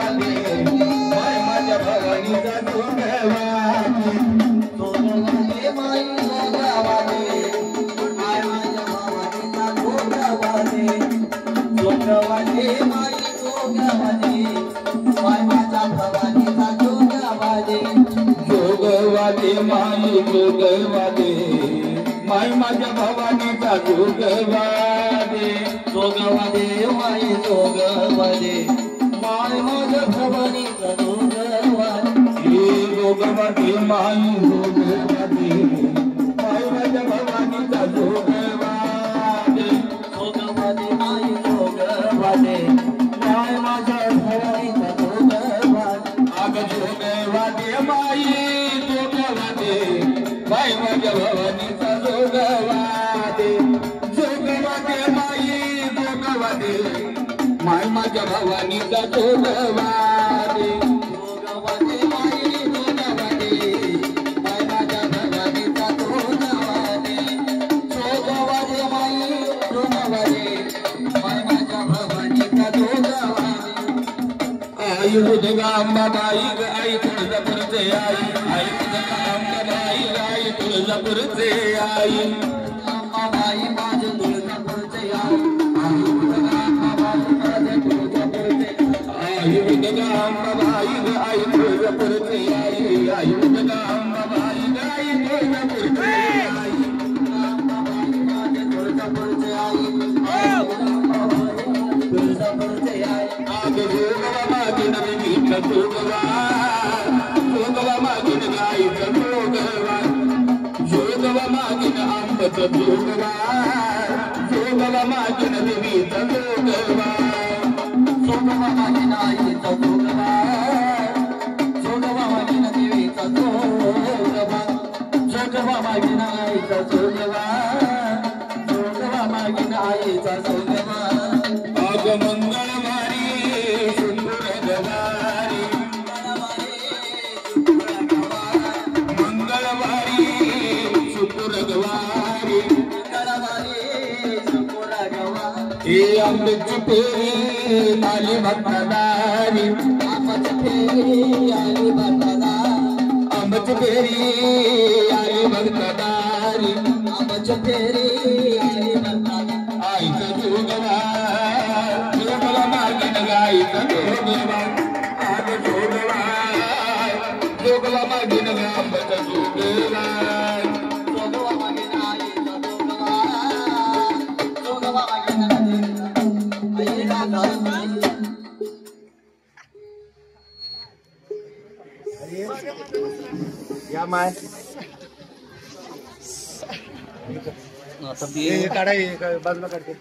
माई माझ्या भवानीचा जोगवादे जोगवादे माई जोगवादे माई माझ्या भवानीचा जोगवादे जोगवादे माई जोगवादे माई माझ्या भवानीचा जोगवादे जोगवादे माई जोगवादे माई माझ्या भवानीचा जोगवादे आग जोगवादे माई जोगवादे माई माझ्या भवानीचा जोगवादे जोगवादे माई जोगवादे माई माझ्या भवानीचा जोगवादे जोगवादे माई जोगवादे माई माझ्या भवानीचा जोगवादे जोगवादे माई जोगवादे माई माझ्या भवानीचा जोगवादे आई उदगांबाबाई ग आई तुळजापूरचे आई आई उदगांबाबाई ग आई तुळजापूरचे आई अंबाबाई माझे तुळजापूरचे आई आई उदगांबाबाई माझे तुळजापूरचे आई उदगांबाबाई ग आई तुळजापूरचे आई आई उदगांबाबाई ग आई तुळजापूरचे आई अंबाबाई माझे तुळजापूरचे आई तुळजापूरचे आई आग जोगवा मागीन विठ्ठल जोगवा जोगवा मागीन गाईचा जोगवा जोगवा मागीन आंबचा जोगवा जोगवा मागीन देवीचा जोगवा जोगवा मागीन आईचा जोगवा जोगवा मागीन देवीचा जोगवा जोगवा मागीन आईचा जोगवा जोगवा मागीन आईचा जोगवा आग मंगळवारी शुक्रवारी मंगळवारी शुक्रवारी हे आंब्याची फेरी आली भक्तदारी आंब्याची फेरी आली भक्तदारी आंब्याची फेरी आली भक्तदारी आंब्याची फेरी आली भक्तदारी आईचा जोगवा जोगवा मागीन गाईचा जोगवा आग जोगवा जोगवा मागीन आंब्याचा जोगवा जोगवा मागीन आईचा जोगवा जोगवा मागीन आईचा या माय आता काढा बाजूला काढते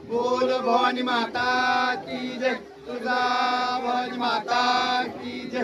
बोल भवानी माता की जय तुझा भवानी माता की जय